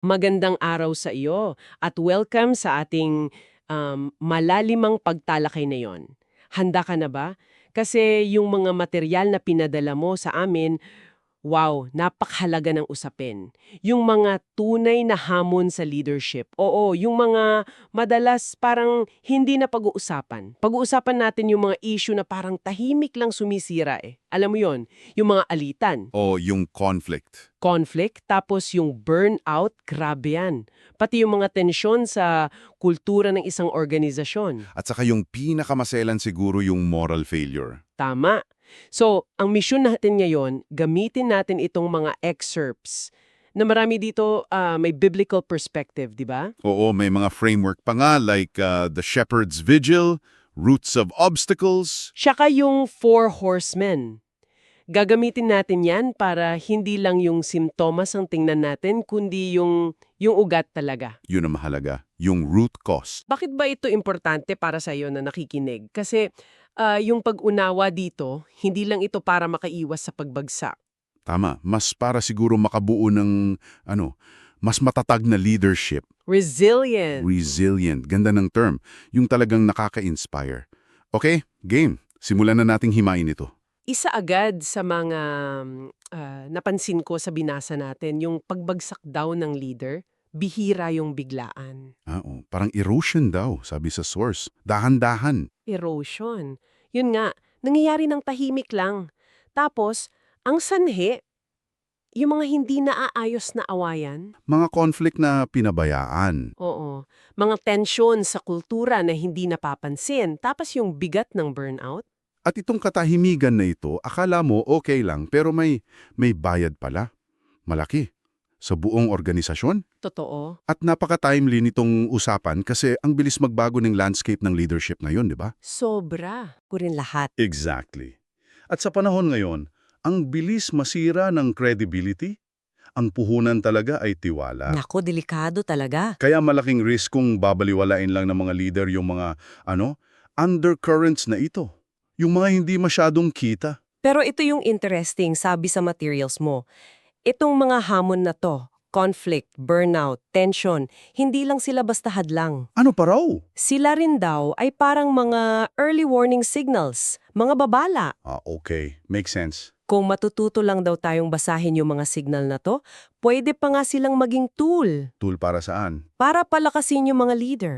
Magandang araw sa iyo at welcome sa ating malalimang pagtalakay na yon. Handa ka na ba? Kasi yung mga material na pinadala mo sa amin, wow, napakahalaga ng usapin. Yung mga tunay na hamon sa leadership. Oo, yung mga madalas parang hindi na pag-uusapan. Pag-uusapan natin yung mga issue na parang tahimik lang sumisira eh. Alam mo yon, yung mga alitan, O yung conflict. conflict, tapos yung burnout, grabe yan. Pati yung mga tensyon sa kultura ng isang organisasyon. At saka yung pinakamaselan siguro yung moral failure. Tama. So, ang misyon natin ngayon, gamitin natin itong mga excerpts na marami dito may biblical perspective, di ba? Oo, may mga framework pa nga like the Shepherd's Vigil, Roots of Obstacles. Tsaka yung Four Horsemen. Gagamitin natin yan para hindi lang yung simptomas ang tingnan natin, kundi yung ugat talaga. Yun ang mahalaga, yung root cause. Bakit ba ito importante para sa iyo na nakikinig? Kasi yung pag-unawa dito, hindi lang ito para makaiwas sa pagbagsak. Tama, mas para siguro makabuo ng mas matatag na leadership. Resilient. Resilient, ganda ng term. Yung talagang nakaka-inspire. Okay, game. Simulan na nating himayin ito. Isa agad sa mga napansin ko sa binasa natin, yung pagbagsak daw ng leader, bihira yung biglaan. Oo, parang erosion daw, sabi sa source. Dahan-dahan. Erosion. Yun nga, nangyayari ng tahimik lang. Tapos, ang sanhi, yung mga hindi naaayos na awayan, Mga conflict na pinabayaan. oo, mga tensyon sa kultura na hindi napapansin, tapos yung bigat ng burnout, At itong katahimigan na ito, akala mo okay lang pero may bayad pala. Malaki. Sa buong organisasyon. totoo. At napaka-timely nitong usapan kasi ang bilis magbago ng landscape ng leadership ngayon, di ba? Sobra. Kurin lahat. Exactly. At sa panahon ngayon, ang bilis masira ng credibility. Ang puhunan talaga ay tiwala. Nako, delikado talaga. Kaya malaking risk kung babaliwalain lang ng mga leader yung mga, undercurrents na ito. Yung mga hindi masyadong kita. Pero ito yung interesting, sabi sa materials mo. Itong mga hamon na to, conflict, burnout, tension, hindi lang sila basta hadlang. Ano pa raw? Sila rin daw ay parang mga early warning signals, mga babala. Okay. Makes sense. Kung matututo lang daw tayong basahin yung mga signal na to, pwede pa nga silang maging tool Tool para saan? para palakasin yung mga leader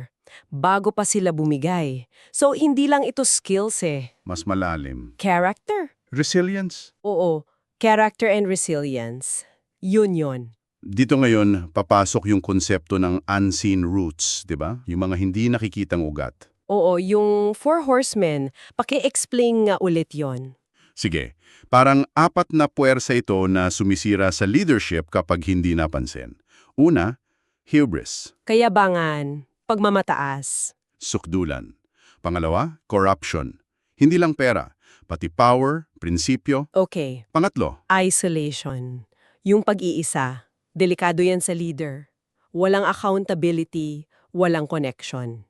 bago pa sila bumigay. So, hindi lang ito skills eh. Mas malalim. Character. Resilience. Oo, character and resilience. Yun yun. Dito ngayon, papasok yung konsepto ng unseen roots, di ba? Yung mga hindi nakikitang ugat. Oo, yung Four Horsemen, paki-explain nga ulit yon. Sige, parang apat na puwersa ito na sumisira sa leadership kapag hindi napansin. Una, hubris, Kayabangan, pagmamataas. sukdulan. Pangalawa, corruption. Hindi lang pera, pati power, prinsipyo. Okay, Pangatlo, isolation. Yung pag-iisa, delikado yan sa leader. Walang accountability, walang connection.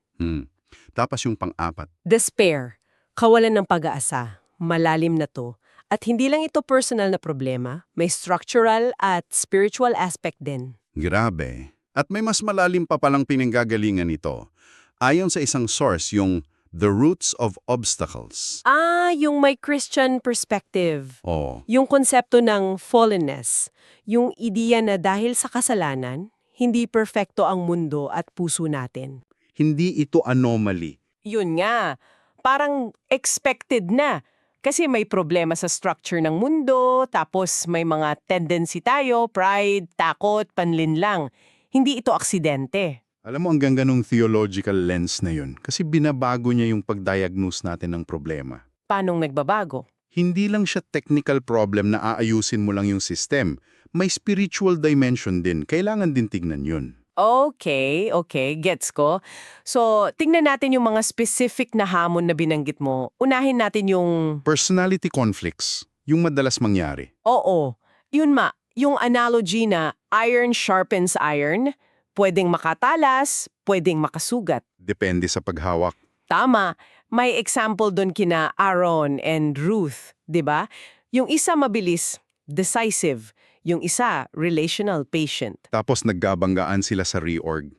tapos yung pang-apat, Despair, kawalan ng pag-aasa. Malalim na to. At hindi lang ito personal na problema, may structural at spiritual aspect din. grabe. At may mas malalim pa palang pinanggagalingan ito. Ayon sa isang source, yung The Roots of Obstacles. Yung may Christian perspective. Oh, Yung konsepto ng fallenness. Yung ideya na dahil sa kasalanan, hindi perfecto ang mundo at puso natin. hindi ito anomaly. Yun nga, parang expected na. Kasi may problema sa structure ng mundo, tapos may mga tendency tayo, pride, takot, panlinlang. Hindi ito aksidente. Alam mo, ang ganda nung theological lens na yun kasi binabago niya yung pag-diagnose natin ng problema. Paanong nagbabago? Hindi lang siya technical problem na aayusin mo lang yung system. May spiritual dimension din. Kailangan din tignan yun. Okay, gets ko. So, tingnan natin yung mga specific na hamon na binanggit mo. Unahin natin yung, Personality conflicts, yung madalas mangyari. oo, yun yung analogy na iron sharpens iron, pwedeng makatalas, pwedeng makasugat. Depende sa paghawak. Tama, may example doon kina Aaron and Ruth, 'di ba? Yung isa mabilis, decisive. Yung isa, relational patient. Tapos naggabanggaan sila sa reorg.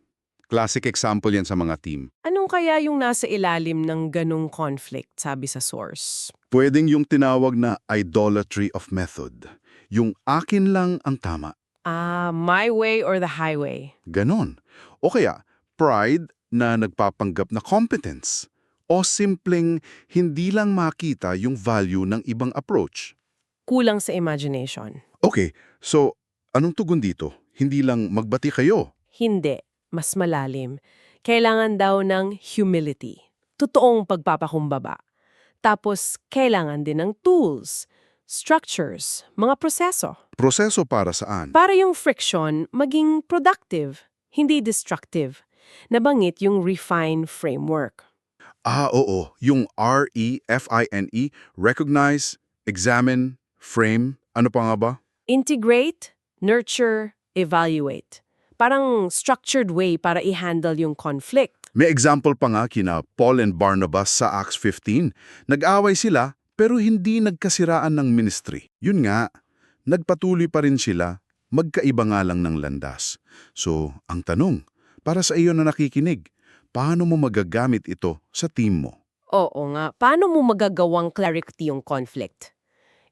Classic example yan sa mga team. Anong kaya yung nasa ilalim ng ganong conflict, sabi sa source? Pwedeng yung tinawag na idolatry of method. Yung akin lang ang tama. My way or the highway. Ganon. O kaya, pride na nagpapanggap na competence. O simpleng hindi lang makita yung value ng ibang approach. Kulang sa imagination. Okay, so anong tugon dito? Hindi lang magbati kayo. Hindi. Mas malalim. Kailangan daw ng humility. Totoong pagpapakumbaba. Tapos, kailangan din ng tools, structures, mga proseso. Proseso para saan? Para yung friction maging productive, hindi destructive. Nabanggit yung refine framework. Oo. Yung REFINE, recognize, examine, frame, ano pa nga ba? Integrate, nurture, evaluate. Parang structured way para i-handle yung conflict. May example pa nga kina Paul and Barnabas sa Acts 15. Nag-away sila pero hindi nagkasiraan ng ministry. Yun nga, nagpatuloy pa rin sila, magkaiba nga lang ng landas. So, ang tanong, para sa iyo na nakikinig, paano mo magagamit ito sa team mo? Oo nga, paano mo magagawang clarity yung conflict?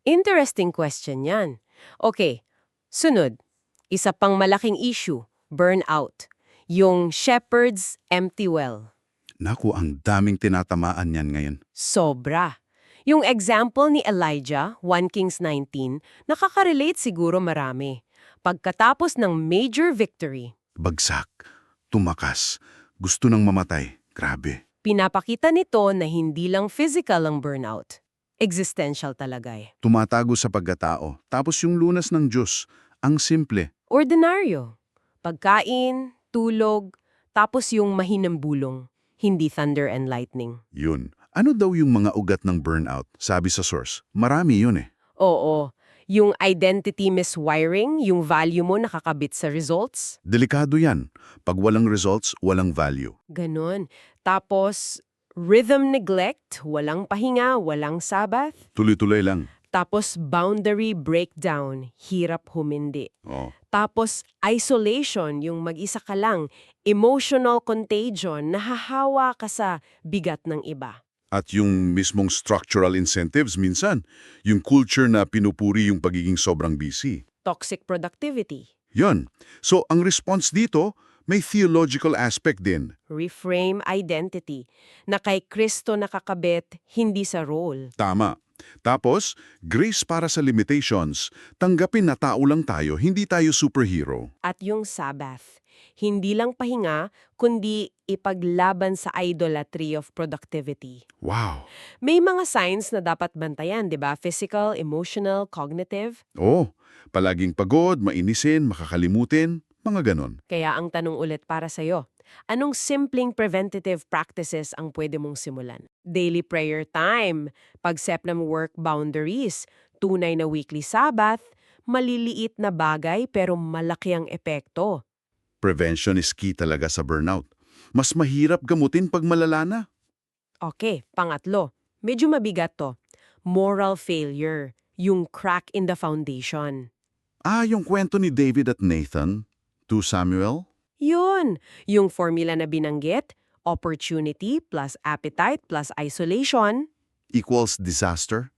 Interesting question yan. Okay, sunod. Isa pang malaking issue, burnout. Yung shepherd's empty well. Naku, ang daming tinatamaan yan ngayon. Sobra. Yung example ni Elijah, 1 Kings 19, nakaka-relate siguro marami. Pagkatapos ng major victory, Bagsak, tumakas, gusto nang mamatay. Grabe. pinapakita nito na hindi lang physical ang burnout. Existential talaga eh. Tumatago sa pagkatao. Tapos yung lunas ng Diyos, ang simple. Ordinaryo. Pagkain, tulog, tapos yung mahinambulong, hindi thunder and lightning. Yun. Ano daw yung mga ugat ng burnout? Sabi sa source, marami yun eh. Oo, yung identity miswiring, yung value mo nakakabit sa results. Delikado yan. Pag walang results, walang value. Ganon. Tapos, rhythm neglect, walang pahinga, walang sabath. Tuloy-tuloy lang. Tapos, boundary breakdown, hirap humindi. Oh. Tapos, isolation, yung mag-isa ka lang. Emotional contagion, nahahawa ka sa bigat ng iba. At yung mismong structural incentives minsan, yung culture na pinupuri yung pagiging sobrang busy. Toxic productivity. Yon. So, ang response dito, may theological aspect din. Reframe identity, na kay Kristo nakakabit, hindi sa role. Tama. Tapos, grace para sa limitations. Tanggapin na tao lang tayo, hindi tayo superhero. At yung Sabbath, hindi lang pahinga, kundi ipaglaban sa idolatry of productivity. Wow. May mga signs na dapat bantayan, di ba? Physical, emotional, cognitive. Oh, palaging pagod, mainisin, makakalimutin, mga ganon. Kaya ang tanong ulit para sa'yo, anong simpleng preventative practices ang pwede mong simulan? Daily prayer time, pag-set ng work boundaries, tunay na weekly Sabbath, maliliit na bagay pero malaki ang epekto. Prevention is key talaga sa burnout. Mas mahirap gamutin pag malala na. Okay, pangatlo, medyo mabigat to. Moral failure, yung crack in the foundation. Yung kwento ni David at Nathan, 2 Samuel? Yun, yung formula na binanggit, opportunity plus appetite plus isolation. Equals disaster.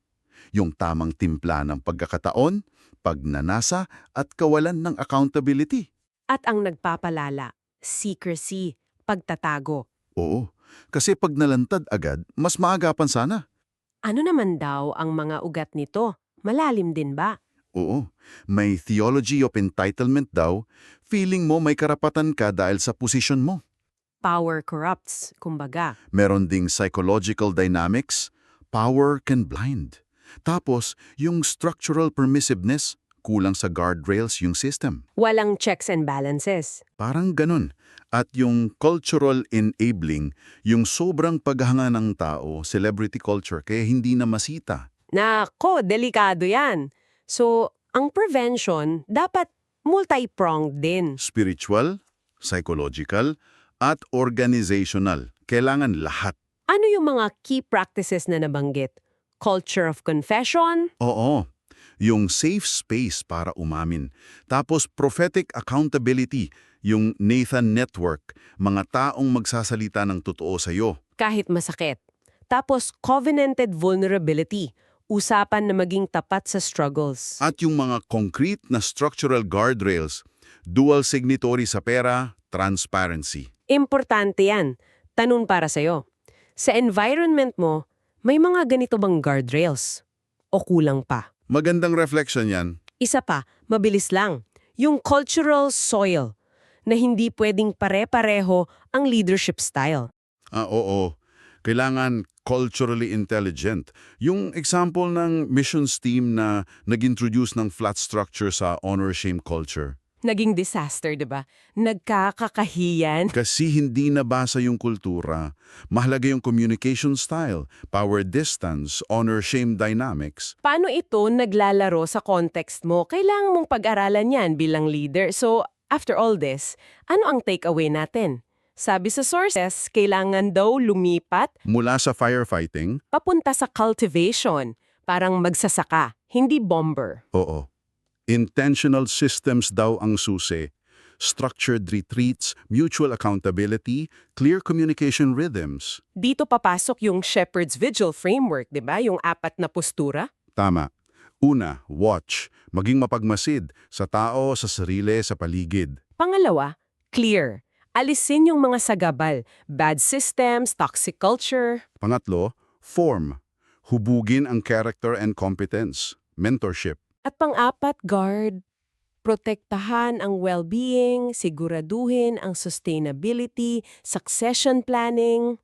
Yung tamang timpla ng pagkakataon, pagnanasa at kawalan ng accountability. At ang nagpapalala, secrecy, pagtatago. Oo, kasi pag nalantad agad, mas maagapan sana. Ano naman daw ang mga ugat nito? Malalim din ba? Oo, may theology of entitlement daw, feeling mo may karapatan ka dahil sa posisyon mo. Power corrupts, kumbaga. Meron ding psychological dynamics, power can blind. Tapos, yung structural permissiveness, kulang sa guardrails yung system. Walang checks and balances. Parang ganun. At yung cultural enabling, yung sobrang paghanga ng tao, celebrity culture, kaya hindi na masita. Nako, delikado yan. So, ang prevention dapat multi-pronged din. Spiritual, psychological, at organizational. Kailangan lahat. Ano yung mga key practices na nabanggit? Culture of confession? Oo. yung safe space para umamin. Tapos prophetic accountability, yung Nathan Network, mga taong magsasalita ng totoo sa'yo. Kahit masakit. Tapos covenanted vulnerability. Usapan na maging tapat sa struggles. At yung mga concrete na structural guardrails, dual signatory sa pera, transparency. Importante yan. Tanong para sa'yo. Sa environment mo, may mga ganito bang guardrails? O kulang pa? Magandang reflection yan. Isa pa, mabilis lang. Yung cultural soil na hindi pwedeng pare-pareho ang leadership style. Oo. Kailangan culturally intelligent. Yung example ng missions team na nag-introduce ng flat structure sa honor-shame culture. Naging disaster, di ba? Nagkakakahiyan. Kasi hindi nabasa yung kultura. Mahalaga yung communication style, power distance, honor-shame dynamics. Paano ito naglalaro sa context mo? Kailangan mong pag-aralan yan bilang leader. So, after all this, ano ang takeaway natin? Sabi sa sources, kailangan daw lumipat Mula sa firefighting, papunta sa cultivation, parang magsasaka, hindi bomber. oo. Intentional systems daw ang susi. Structured retreats, mutual accountability, clear communication rhythms. Dito papasok yung Shepherd's Vigil framework, di ba? Yung 4 na postura. Tama. Una, watch. Maging mapagmasid sa tao, sa sarili, sa paligid. Pangalawa, clear. Alisin yung mga sagabal, bad systems, toxic culture. Pangatlo, form. Hubugin ang character and competence. Mentorship. At pang-apat, guard. Protektahan ang well-being, siguraduhin ang sustainability, succession planning.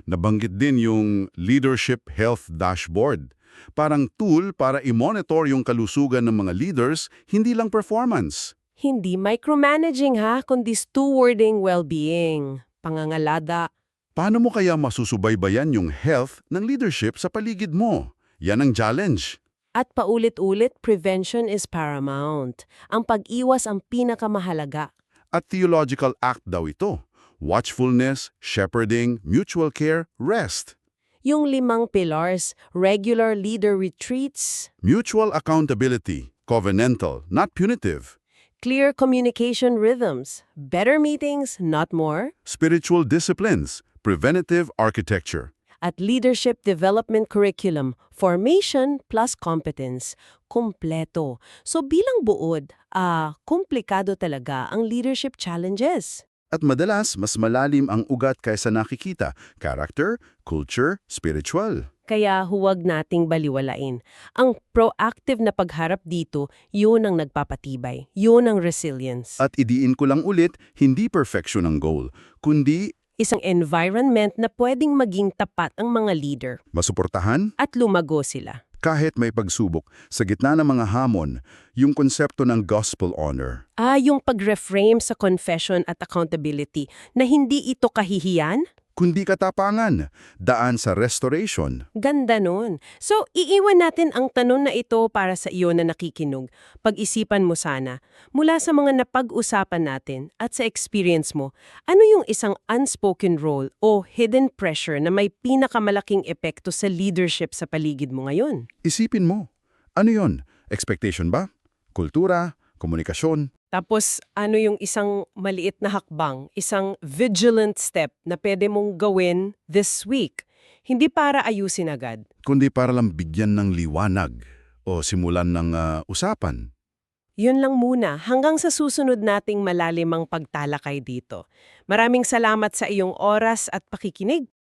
Nabanggit din yung Leadership Health Dashboard. Parang tool para i-monitor yung kalusugan ng mga leaders, hindi lang performance. Hindi micromanaging ha, kundi stewarding well-being. Pangangalada. Paano mo kaya masusubaybayan yung health ng leadership sa paligid mo? Yan ang challenge. At paulit-ulit, prevention is paramount. Ang pag-iwas ang pinakamahalaga. At theological act daw ito. Watchfulness, shepherding, mutual care, rest. Yung 5 pillars, regular leader retreats, Mutual accountability, covenantal, not punitive. clear communication rhythms, better meetings, not more, Spiritual disciplines, preventative architecture. at leadership development curriculum, formation plus competence, kumpleto. So bilang buod, komplikado talaga ang leadership challenges. At madalas, mas malalim ang ugat kaysa nakikita. Character, culture, spiritual. Kaya huwag nating baliwalain. Ang proactive na pagharap dito, yun ang nagpapatibay. Yun ang resilience. At idiin ko lang ulit, hindi perfection ang goal, kundi Isang environment na pwedeng maging tapat ang mga leader masuportahan at lumago sila. kahit may pagsubok. Sa gitna ng mga hamon, yung konsepto ng gospel honor. Yung pag-reframe sa confession at accountability na hindi ito kahihiyan? Kundi katapangan, daan sa restoration. Ganda nun. So, iiwan natin ang tanong na ito para sa iyo na nakikinig. Pag-isipan mo sana, mula sa mga napag-usapan natin at sa experience mo, ano yung isang unspoken role o hidden pressure na may pinakamalaking epekto sa leadership sa paligid mo ngayon? Isipin mo, ano yon? Expectation ba? Kultura? Komunikasyon? Tapos, ano yung isang maliit na hakbang, isang vigilant step na pwede mong gawin this week? Hindi para ayusin agad. Kundi para lang bigyan ng liwanag o simulan ng usapan. Yun lang muna, hanggang sa susunod nating malalimang pagtalakay dito. Maraming salamat sa iyong oras at pakikinig.